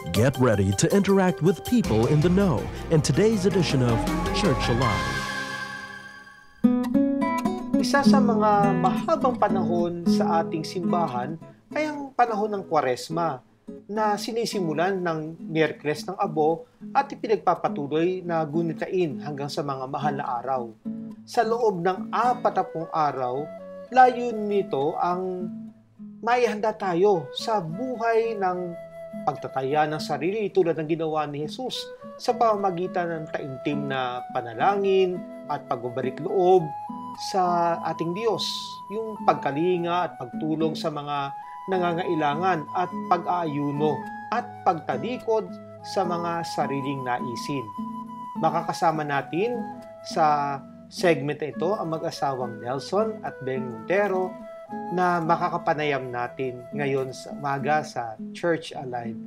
Get ready to interact with people in the know in today's edition of Church Alive. Isa sa mga mahabang panahon sa ating simbahan ay ang panahon ng Kwaresma na sinisimulan ng Miyerkules ng Abo at ipinagpapatuloy na gunitain hanggang sa mga mahal na araw. Sa loob ng 40 araw, layunin nito ang maihanda tayo sa buhay ng pagtataya ng sarili tulad ng ginawa ni Jesus sa pamamagitan ng taimtim na panalangin at pagbabalik loob sa ating Diyos, yung pagkalinga at pagtulong sa mga nangangailangan at pag-aayuno at pagtalikod sa mga sariling naisin. Makakasama natin sa segment na ito ang mag-asawang Nelson at Beng Montero na makakapanayam natin ngayon sa umaga sa Church Alive.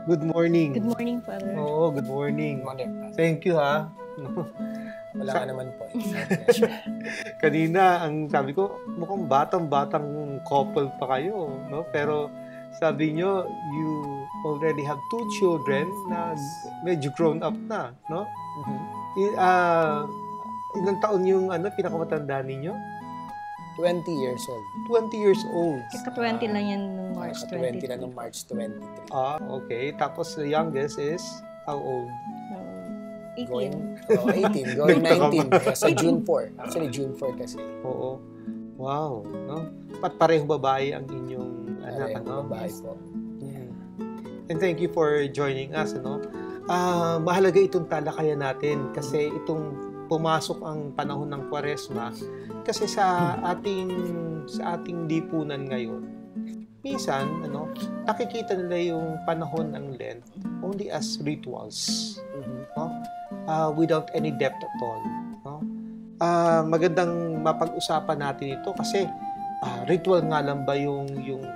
Good morning. Good morning, Father. Oo, good morning. Good morning. Thank you, ha. Wala ka naman po. Kanina, ang sabi ko, mukhang batang-batang couple pa kayo, no? Pero sabi nyo, you already have 2 children na medyo grown up na, no? Ilang taon yung pinakamatanda ninyo? 20 years old. 20 years old. Kaka-20 lang yan nung March 20 23. na nung March 23. Okay. Tapos the youngest is how old? 18. 18. Going 19. Sa June 4. Actually, June 4 kasi. Oo. Wow. No? Parehong babae ang inyong anak, ano? Babae po. And thank you for joining us, ano? Mahalaga itong talakayan natin kasi itong pumasok ang panahon ng Kwaresma kasi sa ating lipunan ngayon. Minsan, nakikita nila yung panahon ng Lent only as rituals. No? Without any depth at all. No? Magandang mapag-usapan natin ito kasi ritual nga lang ba yung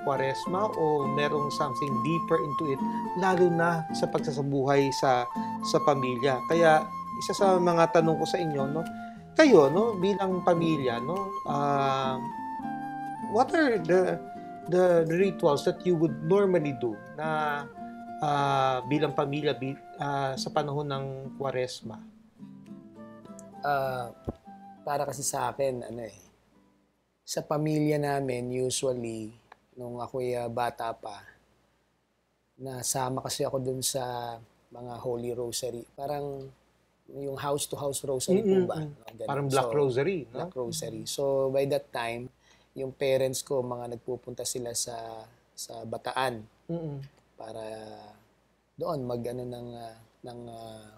Kwaresma o merong something deeper into it, lalo na sa pagsasabuhay sa pamilya. Kaya isa sa mga tanong ko sa inyo, no, kayo, no, bilang pamilya, no, what are the rituals that you would normally do na bilang pamilya sa panahon ng Kwaresma? Para kasi sa akin, sa pamilya namin, usually, nung ako'y bata pa, nasama kasi ako dun sa mga Holy Rosary. Parang yung house-to-house rosary po ba? Parang Black Rosary, no? Black Rosary. So, by that time, yung parents ko, mga nagpupunta sila sa Bataan para doon ng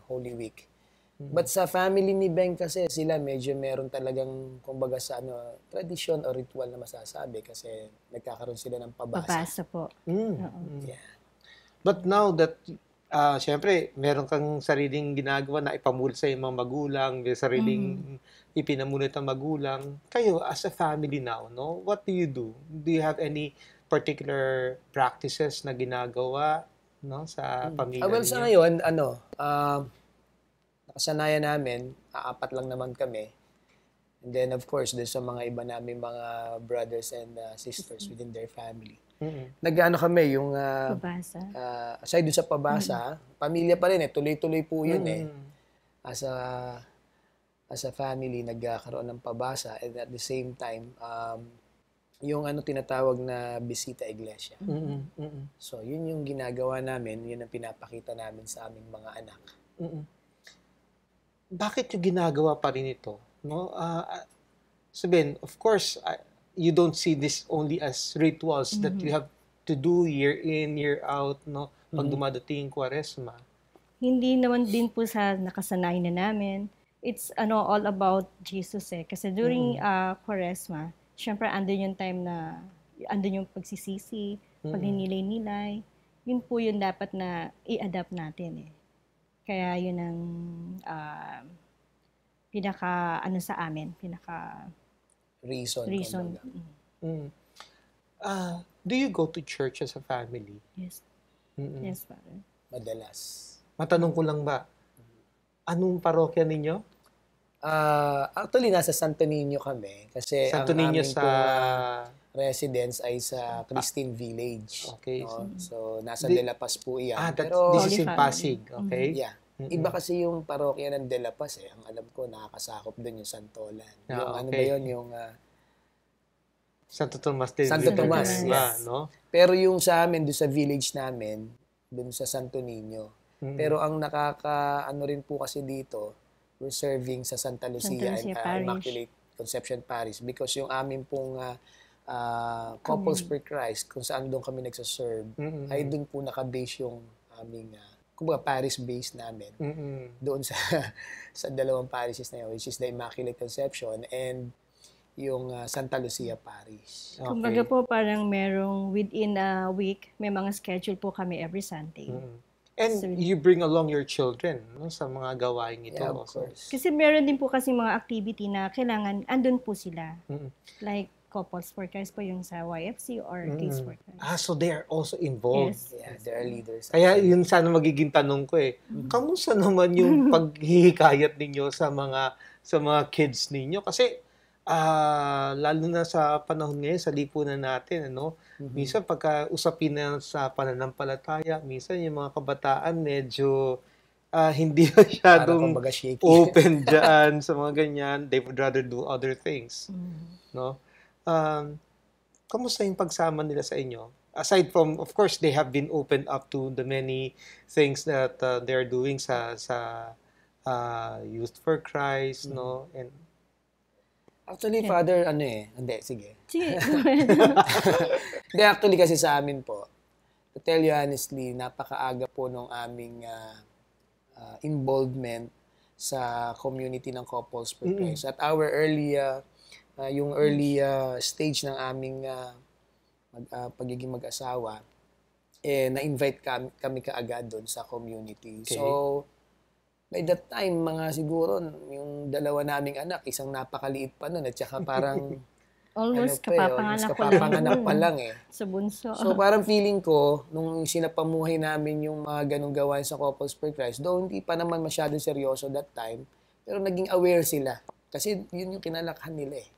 Holy Week. But sa family ni Ben kasi sila medyo meron talagang kumbaga sa tradisyon o ritual na masasabi kasi nagkakaroon sila ng pabasa. Pabasa po. Yeah. But now that siyempre, meron kang sariling ginagawa na ipamulit sa iyong mga magulang, may sariling ipinamulit ang magulang. Kayo, as a family now, no? What do you do? Do you have any particular practices na ginagawa, no, sa pamilya Well, niyo? sa ngayon, nakasanayan namin, 4 lang naman kami. And then, of course, there's sa mga iba namin mga brothers and sisters within their family. Nag-ano kami, yung Pabasa. aside dun sa pabasa, pamilya pa rin tuloy-tuloy po yun As a family, nagkaroon ng pabasa and at the same time, yung tinatawag na bisita iglesia. So, yun yung ginagawa namin, yun ang pinapakita namin sa aming mga anak. Bakit yung ginagawa pa rin ito? No? Sabihin, of course, you don't see this only as rituals that you have to do year in, year out, no? Pag dumadating yung Kwaresma. Hindi naman din po sa nakasanay na namin. It's all about Jesus Kasi during Kwaresma, syempre andun yung time na andun yung pagsisisi, pagninilay-nilay. Yun po yung dapat na i-adapt natin Kaya yun ang pinaka sa amin, reason. Do you go to church as a family? Yes. Yes, Father. Madalas. Matanong ko lang ba, anong parokya ninyo? Actually, nasa Santo Niño kami. Kasi Santo Niño sa residence ay sa Christine Village. Okay. No? So, nasa De La Paz po yan. This is in Holy Pasig. Family. Okay. Yeah. Iba kasi yung parokya ng De La Paz eh. Ang alam ko, nakakasakop doon yung Santolan. Yung ano ba yun, yung... Santo Tomas de Santo Tomas, yes. No? Pero yung sa amin, doon sa village namin, doon sa Santo Niño. Pero ang ano rin po kasi dito, we're serving sa Santa Lucia and Immaculate Conception Parish because yung amin pong Couples for Christ, kung saan doon kami nagsaserve, ay doon po nakabase yung aming kumbaga parish base namin. Doon sa dalawang parishes na yun, which is the Immaculate Conception and yung Santa Lucia Parish. Okay. Kumbaga po parang merong within a week, may mga schedule po kami every Sunday. And so, you bring along your children no, sa mga gawain ito. Yeah, of course. Kasi meron din po kasi mga activity na kailangan andun po sila. Like Couples for Christ po yung sa YFC or Kids for Christ. So they are also involved. Yes. Yeah, they are leaders. Kaya yun sana magiging tanong ko kamusta naman yung paghihikayat ninyo sa mga kids ninyo? Kasi lalo na sa panahon ngayon, sa lipunan natin, minsan pagka usapin na sa pananampalataya, minsan yung mga kabataan medyo hindi masyadong open dyan sa mga ganyan. They would rather do other things. No? Kamusta yung pagsama nila sa inyo? Aside from, of course, they have been opened up to the many things that they're doing sa Youth for Christ, no? And actually, Father, hindi, sige. Sige. Hindi, actually kasi sa amin po, to tell you honestly, napakaaga po nung aming involvement sa community ng Couples for Christ. At our early stage ng aming pagiging mag-asawa, na-invite kami kaagad doon sa community. Okay. So, by that time, mga siguro, yung dalawa naming anak, isang napakaliit pa nun, at saka parang almost kapapanganak pa lang eh. Sa bunso. So parang feeling ko, nung sinapamuhay namin yung mga ganung gawain sa Couples for Christ, though hindi pa naman masyadong seryoso that time, pero naging aware sila. Kasi yun yung kinalakhan nila eh.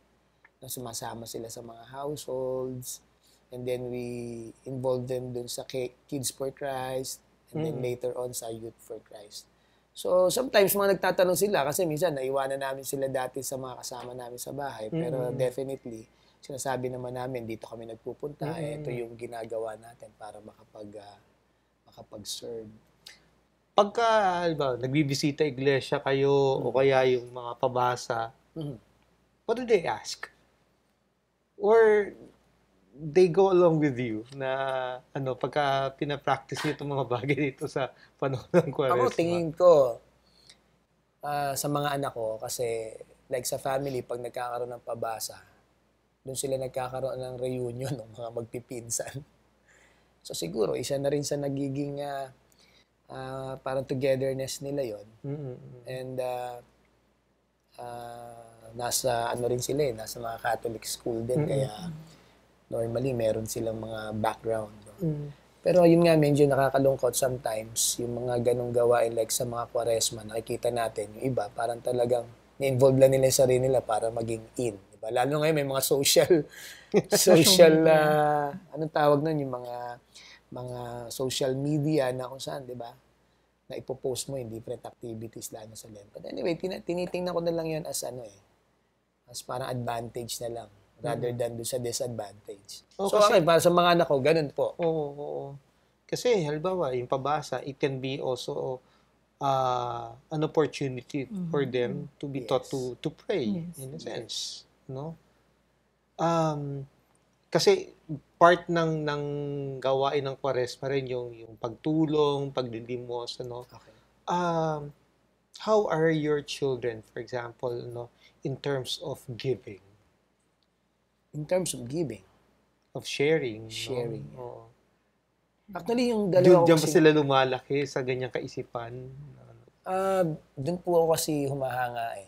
Na sumasama sila sa mga households, and then we involve them dun sa Kids for Christ, and then later on sa Youth for Christ. So sometimes mga nagtatanong sila, kasi minsan naiwanan namin sila dati sa mga kasama namin sa bahay, pero definitely, sinasabi naman namin, dito kami nagpupunta, ito yung ginagawa natin para makapag-serve. Pagka, nagbibisita iglesia kayo, o kaya yung mga pabasa, what do they ask? Or they go along with you na pagka pinapractice niyo itong mga bagay dito sa panahon ng Kwaresma? Ako tingin ko sa mga anak ko kasi like sa family pag nagkakaroon ng pabasa, doon sila nagkakaroon ng reunion ng mga magpipinsan. So siguro isa na rin sa nagiging parang togetherness nila yon. And nasa rin sila nasa mga Catholic school din kaya normally meron silang mga background. No? Pero yun nga, medyo nakakalungkot sometimes yung mga ganong gawain like sa mga Kwaresma, nakikita natin yung iba, parang talagang na-involve lang nila yung sarili nila para maging in. Diba? Lalo ngayon may mga social, anong tawag nun, yung mga social media na kung saan, di ba? Na ipopost mo yung different activities lalo sa Lent. But anyway, tinitingnan ko na lang yun as as parang advantage na lang. Rather than do sa disadvantage. So, kasi, para sa mga anak ko, ganun po. Oo. Kasi, halimbawa, yung pabasa, it can be also an opportunity for them to be taught to pray, in a sense. No? Kasi, part ng gawain ng Kwaresma rin yung pagtulong, pagdidimos, Okay. How are your children, for example, in terms of giving? In terms of giving. Of sharing. Sharing. No? Actually, yung dalawa Diyan pa sila lumalaki sa ganyang kaisipan? Doon po ako kasi humahanga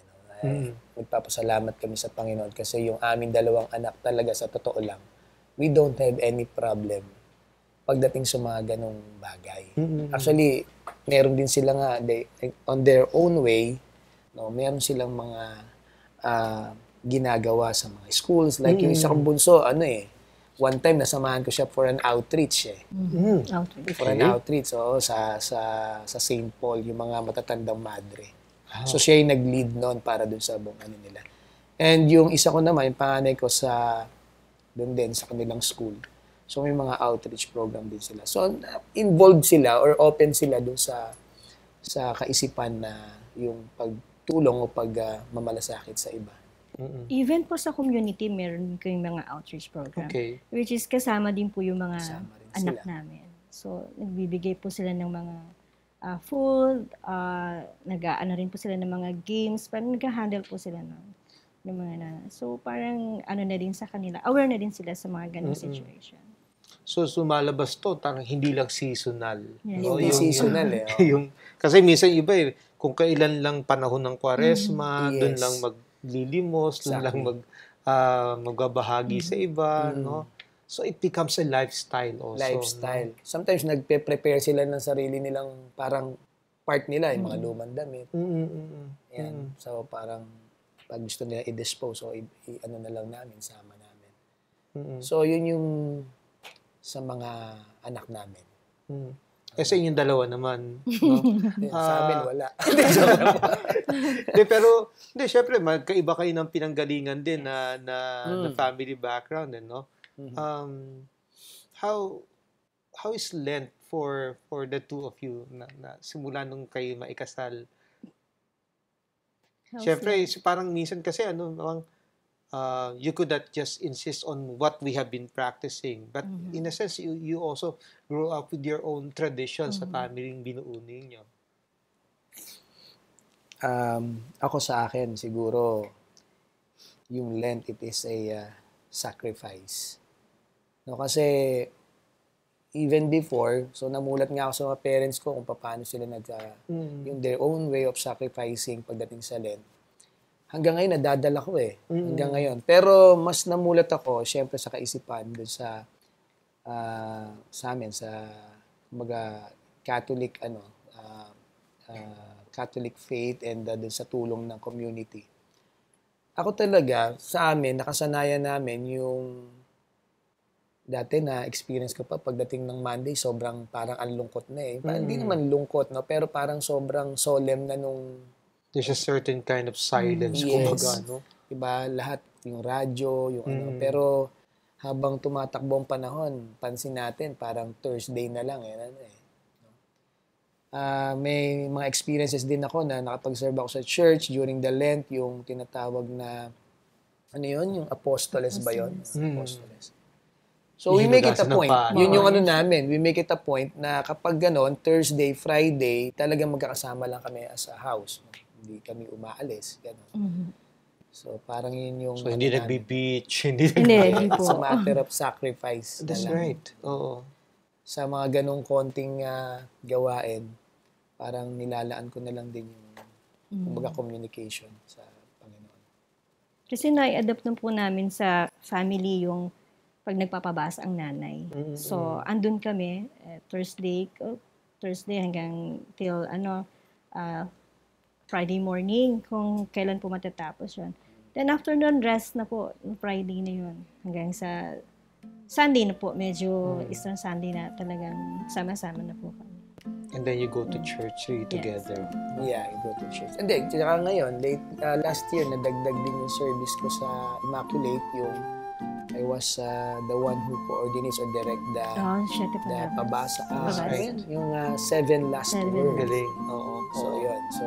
Magpapasalamat kami sa Panginoon kasi yung aming dalawang anak talaga sa totoo lang, we don't have any problem pagdating sa mga ganong bagay. Actually, meron din sila nga, on their own way, meron silang mga ginagawa sa mga schools. Like yung isa kong bunso, one time nasamahan ko siya for an outreach Outreach. For an outreach, sa St. Paul, yung mga matatandang madre. So siya yung nag-lead noon para dun sa buong ano nila. And yung isa ko naman, yung panganay ko dun din sa kanilang school. So may mga outreach program din sila. So involved sila or open sila dun sa kaisipan na yung pagtulong o pagmamalasakit sa iba. Even po sa community, meron kayong mga outreach program. Okay. Which is kasama din po yung mga Kasama rin anak sila. namin. So, nagbibigay po sila ng mga food, nag-aano rin po sila ng mga games, parang nag-handle po sila ng mga So, parang ano na din sa kanila, aware na din sila sa mga ganong situation. So, sumalabas to, parang hindi lang seasonal. Yes. No? Hindi seasonal Kasi minsan iba kung kailan lang panahon ng Kwaresma, Yes. doon lang maglilimos, doon lang magbabahagi sa iba, no? So, it becomes a lifestyle also. Lifestyle. Sometimes nagpe-prepare sila ng sarili nilang parang part nila, yung mga lumang damit. Yan. So, parang pag gusto nila i-dispose o ano na lang namin, sama namin. So, yun yung sa mga anak namin. Kasi inyong dalawa naman. No? Sa amin, wala. Pero, syempre, magkaiba kayo ng pinanggalingan din na family background, no? How is Lent for the two of you na simula nung kayo maikasal? Syempre, parang minsan kasi you could not just insist on what we have been practicing. But in a sense, you also grew up with your own traditions sa family yung binuo ninyo. Ako sa akin, siguro, yung Lent, it is a sacrifice. No, kasi, even before, so namulat nga ako sa mga parents ko kung paano sila yung their own way of sacrificing pagdating sa Lent. Hanggang ngayon, nadadala ko hanggang ngayon. Pero mas namulat ako, syempre sa kaisipan, dun sa amin, sa Catholic, Catholic faith and dun sa tulong ng community. Ako talaga, sa amin, nakasanayan namin yung dati na experience ko pa pagdating ng Monday, sobrang parang anlungkot na Hindi naman lungkot, no? Pero parang sobrang solemn na nung There's a certain kind of silence, kumbaga, no? Iba, lahat, yung radyo, yung Pero habang tumatakbo ang panahon, pansin natin, parang Thursday na lang, may mga experiences din ako na nakapag-serve ako sa church during the Lent, yung tinatawag na, yung Apostoles ba yun? Apostoles. So, we make it a point. Yun yung namin. We make it a point na kapag ganon, Thursday, Friday, talagang magkakasama lang kami as a house. Hindi kami umaalis. Ganon. So, parang yun yung... So, hindi nagbi-beach. Hindi It's a matter of sacrifice. That's right. Oo. Sa mga ganong konting gawain, parang nilalaan ko na lang din yung communication sa Panginoon. Kasi nai-adapt na po namin sa family yung pag nagpapabasa ang nanay. So, andun kami, Thursday hanggang till Friday morning, kung kailan po matatapos yun. Then after nun, rest na po, Friday na yun. Hanggang sa Sunday na po, medyo Easter Sunday na talagang sama-sama na po kami. And then you go to church together. Yeah, you go to church. And then, tsaka ngayon, last year, nadagdag din yung service ko sa Immaculate, yung I was the one who coordinates or direct the pabasa. Yung 7 last words. Galing. Oo. So, yun. So,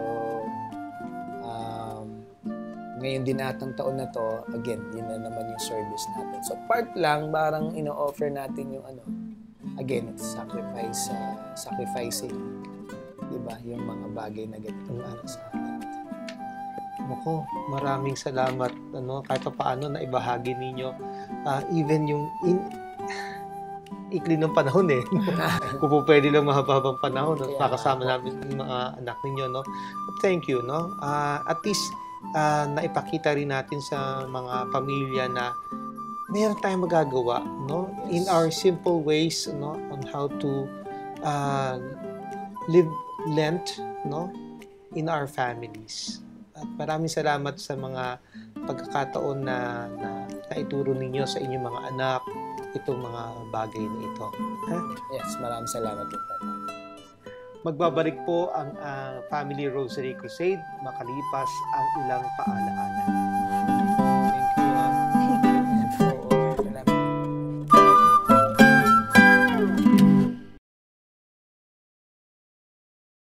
ngayon dinatang taon na to, again, yun na naman yung service natin. So, part lang, parang ino-offer natin yung again, sacrificing. Diba? Yung mga bagay na ganito para sa atin. Ako, maraming salamat kahit pa paano na ibahagi ninyo even yung ikli ng panahon kung po pwede lang mahababang panahon makasama namin yung mga anak ninyo thank you at least naipakita rin natin sa mga pamilya na mayroon tayong magagawa in our simple ways on how to live Lent in our families. At maraming salamat sa mga pagkakataon na naituro ninyo sa inyong mga anak, itong mga bagay na ito. Ha? Yes, maraming salamat po, Papa. Magbabalik po ang Family Rosary Crusade makalipas ang ilang paalaala.